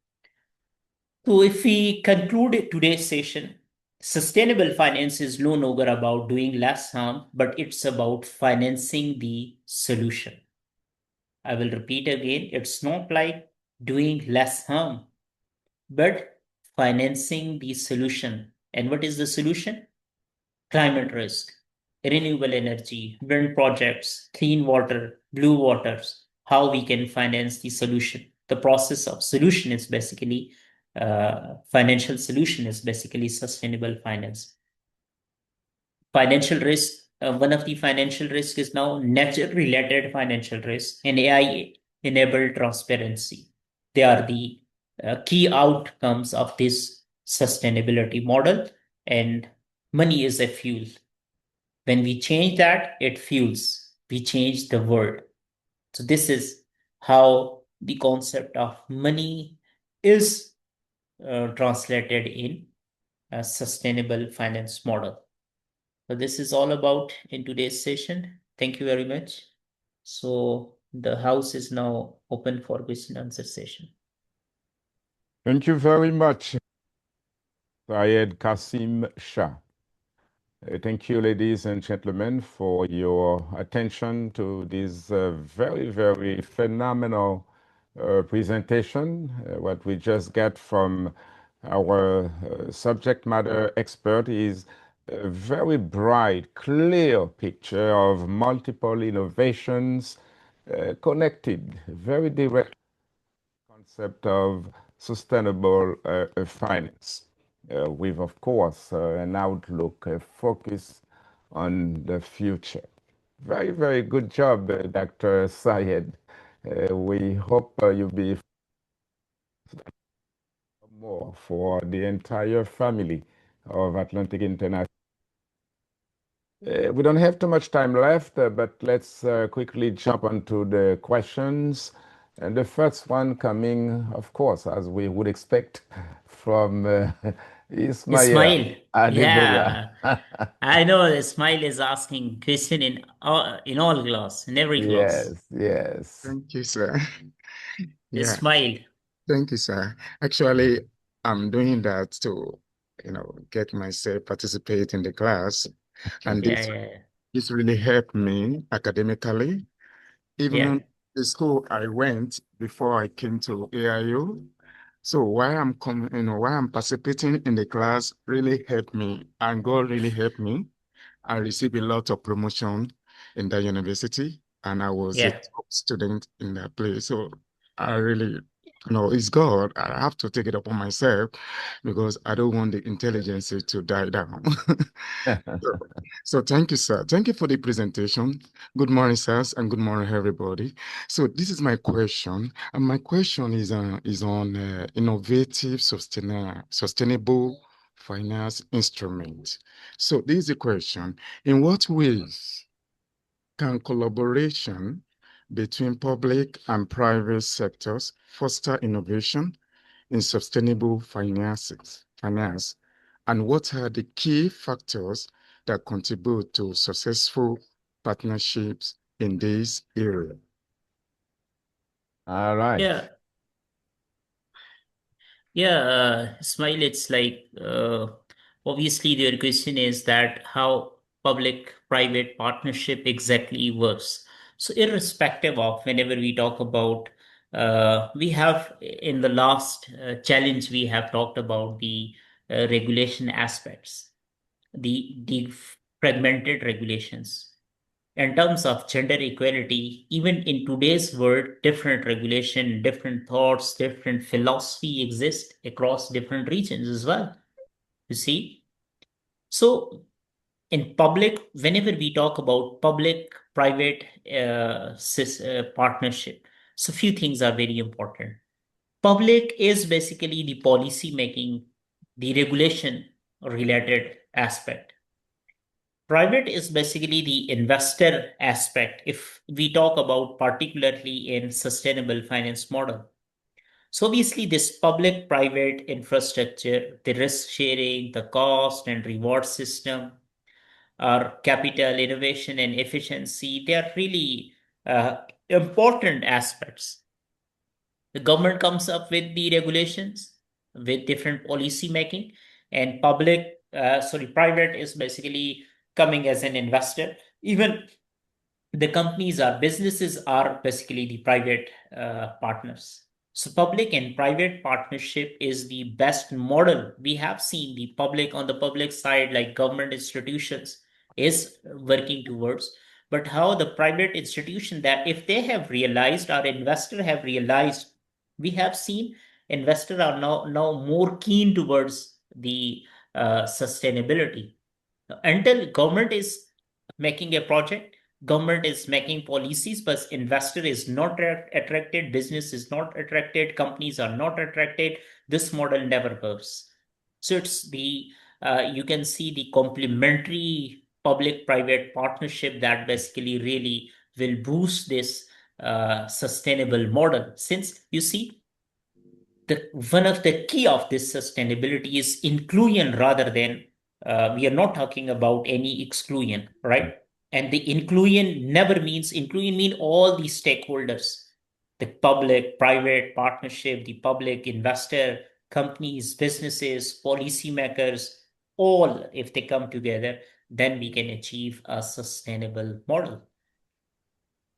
So if we conclude today's session, sustainable finance is no longer about doing less harm, but it's about financing the solution. I will repeat again, it's not like doing less harm, but financing the solution. And what is the solution? Climate risk, renewable energy, wind projects, clean water, blue waters, how we can finance the solution. The process of solution is basically financial solution is basically sustainable finance. Financial risk, one of the financial risk is now nature-related financial risk and AI-enabled transparency. They are the key outcomes of this sustainability model, and money is a fuel. When we change that, it fuels. We change the world. So this is how the concept of money is translated in a sustainable finance model. So this is all about in today's session. Thank you very much. So the house is now open for question and answer session. Thank you very much, Syed Kasim Shah. Thank you, ladies and gentlemen, for your attention to this very, very phenomenal presentation. What we just got from our subject matter expert is a very bright, clear picture of multiple innovations connected very direct concept of sustainable finance, with, of course, an outlook, a focus on the future. Very, very good job, Dr. Syed. We hope you'll be more for the entire family of Atlantic International. We don't have too much time left, but let's quickly jump onto the questions. And the first one coming, of course, as we would expect, from Ismail Adebola. Yeah, I know Ismail is asking question in all class, in every class. Yes. Thank you, sir. Yeah, Ismail. thank you, sir. Actually, I'm doing that to, get myself participate in the class, and Yeah. this really helped me academically. Even Yeah. the school I went before I came to AIU. So why I'm participating in the class really helped me, and God really helped me. I received a lot of promotion in that university, and I was a Yeah. top student in that place. So I really, it's God. I have to take it upon myself because I don't want the intelligence to die down. So thank you, sir. Thank you for the presentation. Good morning, sirs, and good morning, everybody. So this is my question, and my question is on innovative, sustainable finance instrument. So this is the question: in what ways can collaboration between public and private sectors foster innovation in sustainable finance? And what are the key factors that contribute to successful partnerships in this area? All right. Yeah. Yeah, Ismail, it's like obviously their question is that how public-private partnership exactly works. So irrespective of whenever we talk about, we have in the last challenge we have talked about the regulation aspects, the fragmented regulations in terms of gender equality, even in today's world, different regulation, different thoughts, different philosophy exist across different regions as well. You see? So in public, whenever we talk about public-private partnership, so few things are very important. Public is basically the policy making, the regulation related aspect. Private is basically the investor aspect if we talk about particularly in sustainable finance model. So obviously this public-private infrastructure, the risk sharing, the cost and reward system, our capital innovation and efficiency, they are really important aspects. The government comes up with the regulations with different policy making, and private is basically coming as an investor. Even the companies or businesses are basically the private partners. So public and private partnership is the best model. We have seen the public on the public side, like government institutions, is working towards. But how the private institution that if they have realized, our investor have realized, we have seen investors are now more keen towards the sustainability. Until government is making a project, government is making policies, but investor is not attracted, business is not attracted, companies are not attracted. This model never works. So it's the you can see the complementary public-private partnership that basically really will boost this sustainable model. Since you see, one of the key of this sustainability is inclusion rather than we are not talking about any exclusion, right? And the inclusion never means inclusion mean all the stakeholders, the public, private partnership, the public investor, companies, businesses, policymakers, all if they come together, then we can achieve a sustainable model.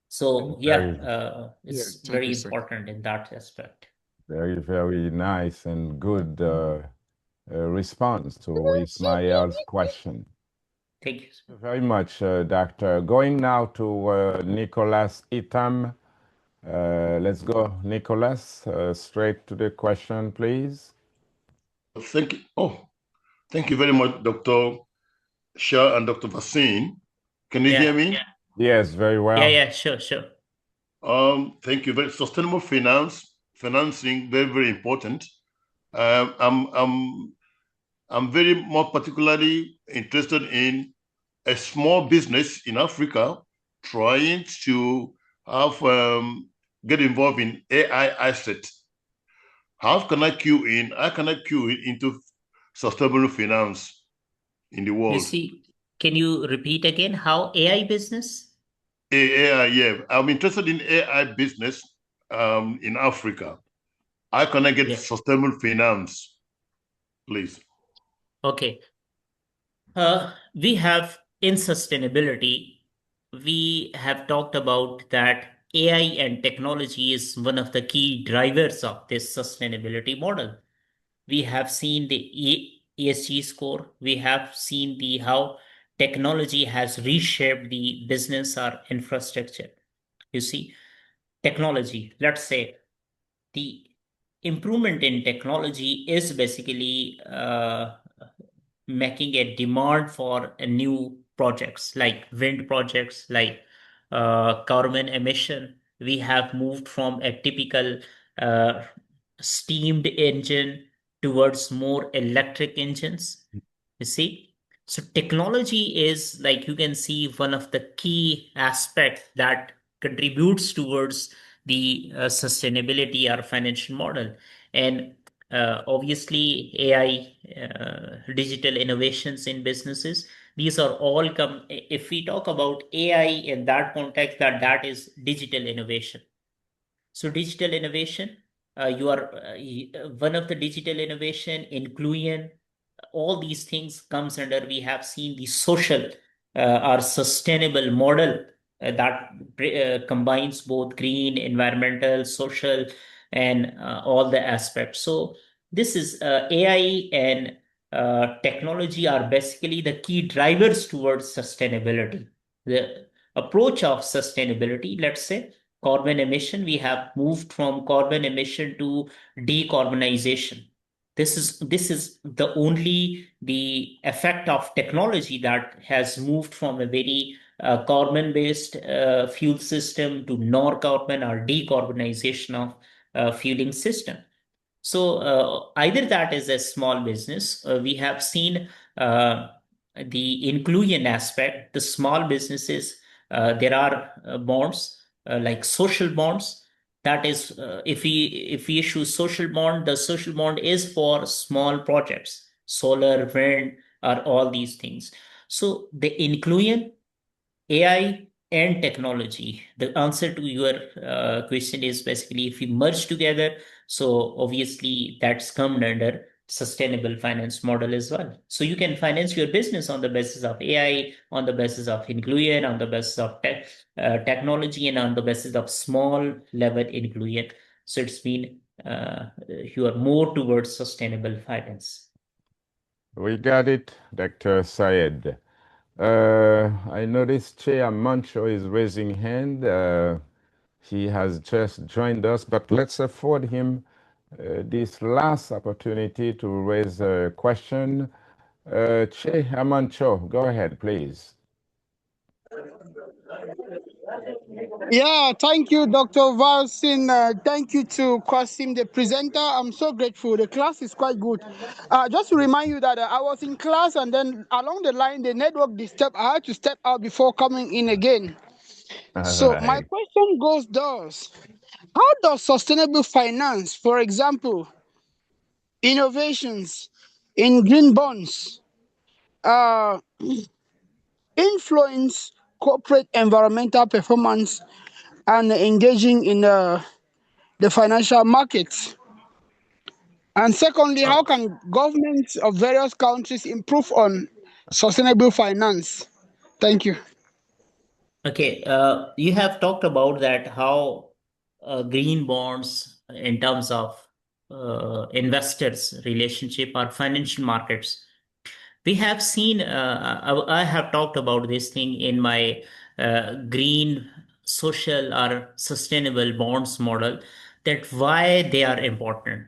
So it's thank very you, sir. important in that aspect. Very, very nice and good response to Ismail's question. Thank you. Thank you very much, Doctor. Going now to Nicholas Itam. Let's go, Nicholas, straight to the question, please. Thank you. Oh, thank you very much, Dr. Shah and Dr. Vaccine. Can you hear me? Yes, very well. Yeah, sure. Thank you. Sustainable financing, very, very important. I'm very more particularly interested in a small business in Africa trying to have get involved in AI assets. How can I queue in? How can I queue into sustainable finance in the world? You see, can you repeat again how AI business? AI, yeah. I'm interested in AI business in Africa. How can I get sustainable finance, please? Okay. We have in sustainability, we have talked about that AI and technology is one of the key drivers of this sustainability model. We have seen the ESG score. We have seen the how technology has reshaped the business or infrastructure. You see, technology, let's say the improvement in technology is basically making a demand for new projects like wind projects, like carbon emission. We have moved from a typical steamed engine towards more electric engines. You see? So technology is, like you can see, one of the key aspects that contributes towards the sustainability or financial model. And obviously AI, digital innovations in businesses, these are all come, if we talk about AI in that context, that is digital innovation. So digital innovation, you are one of the digital innovation, inclusion, all these things comes under, we have seen the social or sustainable model that combines both green, environmental, social, and all the aspects. So this is AI and technology are basically the key drivers towards sustainability. The approach of sustainability, let's say carbon emission, we have moved from carbon emission to decarbonization. This is the only the effect of technology that has moved from a very carbon-based fuel system to non-carbon or decarbonization of fueling system. So either that is a small business. We have seen the inclusion aspect. The small businesses, there are bonds like social bonds. That is, if we issue social bond, the social bond is for small projects, solar, wind, or all these things. So the inclusion, AI and technology, the answer to your question is basically if we merge together, so obviously that's come under sustainable finance model as well. So you can finance your business on the basis of AI, on the basis of inclusion, on the basis of technology, and on the basis of small level inclusion. So it's been you are more towards sustainable finance. We got it, Dr. Syed. I noticed Chair Mancho is raising hand. He has just joined us, but let's afford him this last opportunity to raise a question. Che Amancho, go ahead, please. Yeah, thank you, Dr. Valsin. Thank you to Qasim, the presenter. I'm so grateful. The class is quite good. Just to remind you that I was in class and then along the line, the network disturbed. I had to step out before coming in again. So my Right. question goes thus. How does sustainable finance, for example, innovations in green bonds, uh, influence corporate environmental performance and engaging in the financial markets? And secondly, how Oh, can governments of various countries improve on sustainable finance? Thank you. okay. You have talked about that how green bonds in terms of investors' relationship or financial markets. We have seen, I have talked about this thing in my green social or sustainable bonds model, that why they are important.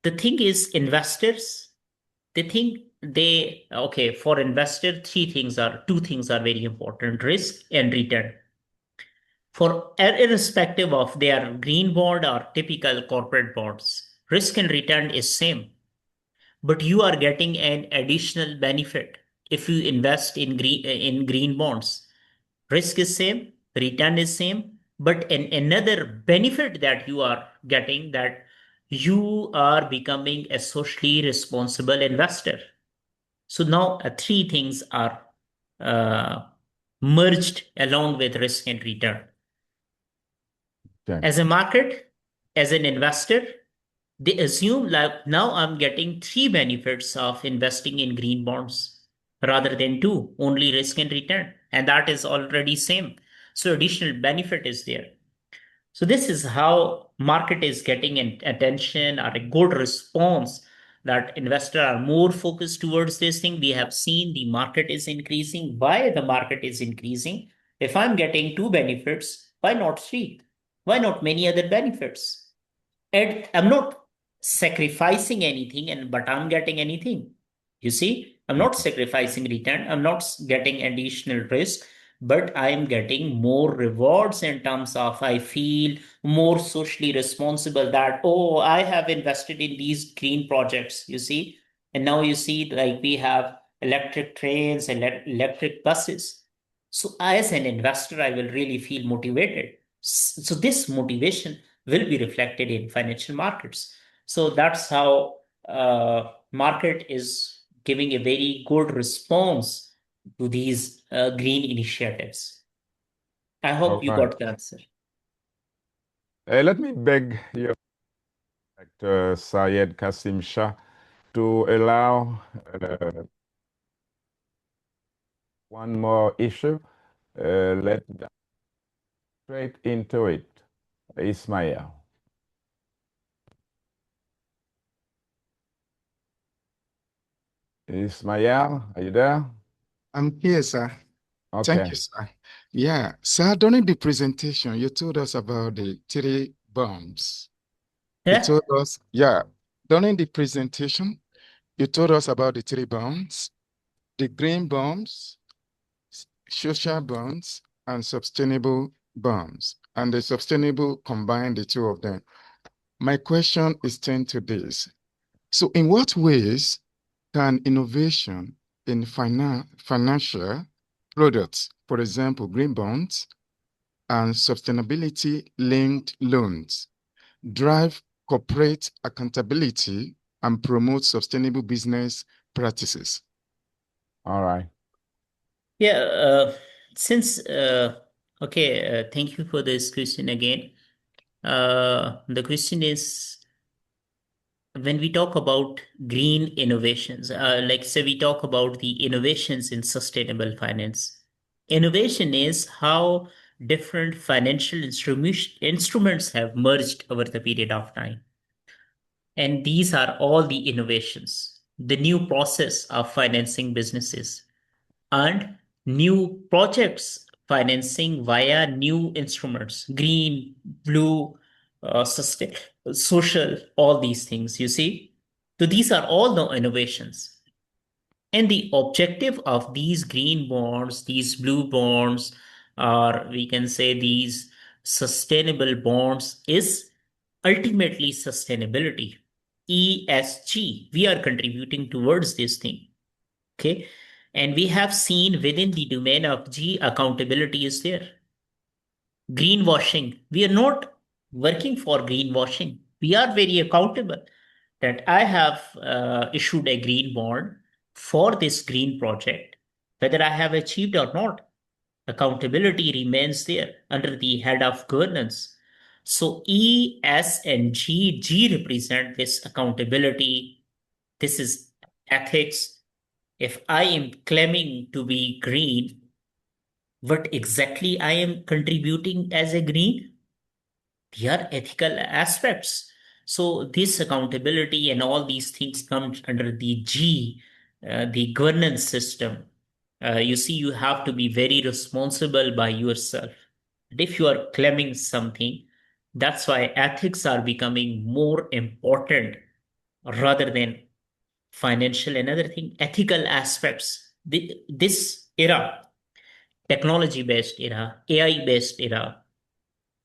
The thing is, investors, they think okay, for investor, two things are very important: risk and return. For irrespective of their green bond or typical corporate bonds, risk and return is same, but you are getting an additional benefit if you invest in green bonds. Risk is same, return is same, but another benefit that you are getting, that you are becoming a socially responsible investor. So now three things are uh, merged along with risk and return. Okay. As a market, as an investor, they assume like now I'm getting three benefits of investing in green bonds rather than two, only risk and return. And that is already same. So additional benefit is there. So this is how market is getting an attention or a good response, that investors are more focused towards this thing. We have seen the market is increasing. Why the market is increasing? If I'm getting two benefits, why not three? Why not many other benefits? And I'm not sacrificing anything, but I'm getting anything. You see, I'm not sacrificing return, I'm not getting additional risk, but I'm getting more rewards in terms of I feel more socially responsible, that, oh, I have invested in these green projects, you see. And now you see, like, we have electric trains and electric buses. So as an investor, I will really feel motivated. So this motivation will be reflected in financial markets. So that's how market is giving a very good response to these green initiatives. I All hope you right. got the answer. Let me beg your Dr. Syed Kasim Shah to allow one more issue. Let's dive straight into it. Ismail. Ismail, are you there? I'm here, sir. Thank Okay. you, sir. Yeah, sir, during the presentation, you told us about the three bombs. You Yeah. told us, yeah, during the presentation, you told us about the three bonds, the green bonds, social bonds, and sustainable bonds. And the sustainable combine the two of them. My question is turned to this. So in what ways can innovation in financial products, for example, green bonds and sustainability-linked loans, drive corporate accountability and promote sustainable business practices? All right. Yeah. Since, okay, thank you for this question again. The question is, when we talk about green innovations, like say we talk about the innovations in sustainable finance. Innovation is how different financial instruments have merged over the period of time. And these are all the innovations, the new process of financing businesses, and new projects financing via new instruments, green, blue, social, all these things, you see. So these are all the innovations. And the objective of these green bonds, these blue bonds, or we can say these sustainable bonds is ultimately sustainability. ESG, we are contributing towards this thing. Okay. And we have seen within the domain of G, accountability is there. Greenwashing, we are not working for greenwashing. We are very accountable that I have issued a green bond for this green project, whether I have achieved or not. Accountability remains there under the head of governance. So E, S, and G, G represent this accountability. This is ethics. If I am claiming to be green, what exactly I am contributing as a green? They are ethical aspects. So this accountability and all these things come under the G, the governance system. You see, you have to be very responsible by yourself. And if you are claiming something, that's why ethics are becoming more important rather than financial and other thing. Ethical aspects. This era, technology-based era, AI-based era,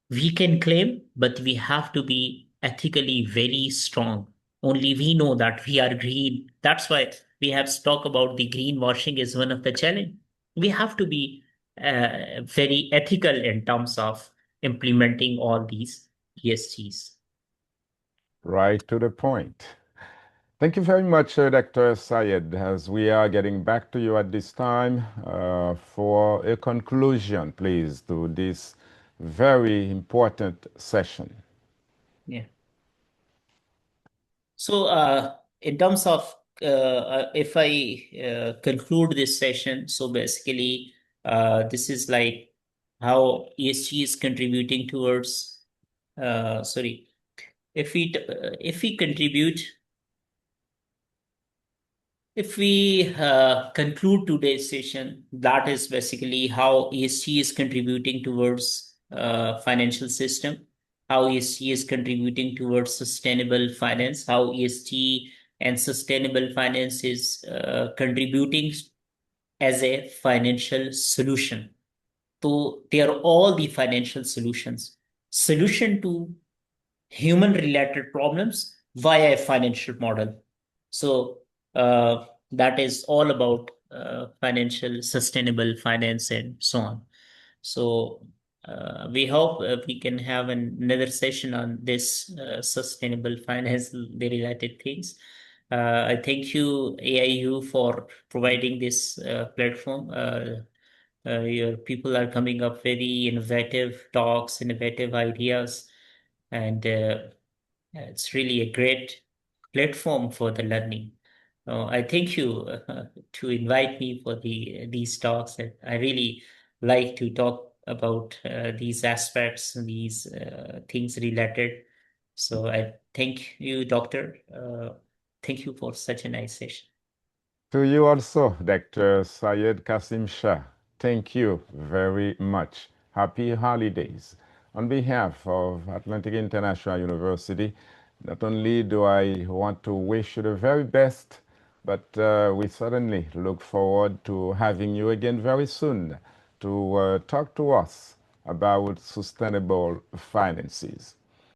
we can claim, but we have to be ethically very strong. Only we know that we are green. That's why we have talked about the greenwashing is one of the challenge. We have to be very ethical in terms of implementing all these ESGs. Right to the point. Thank you very much, Dr. Syed, as we are getting back to you at this time for a conclusion, please, to this very important session. Yeah. So in terms of if I conclude this session, so basically this is like how ESG is contributing towards sorry, if we contribute, if we conclude today's session, that is basically how ESG is contributing towards financial system, how ESG is contributing towards sustainable finance, how ESG and sustainable finance is contributing as a financial solution. So they are all the financial solutions. Solution to human-related problems via a financial model. So that is all about financial, sustainable finance and so on. So we hope we can have another session on this sustainable finance related things. I thank you, AIU, for providing this platform. Your people are coming up very innovative talks, innovative ideas, and it's really a great platform for the learning. I thank you to invite me for these talks. I really like to talk about these aspects, these things related. So I thank you, Doctor. Thank you for such a nice session. To you also, Dr. Syed Kasim Shah. Thank you very much. Happy holidays. On behalf of Atlantic International University, not only do I want to wish you the very best, but we certainly look forward to having you again very soon to talk to us about sustainable finances.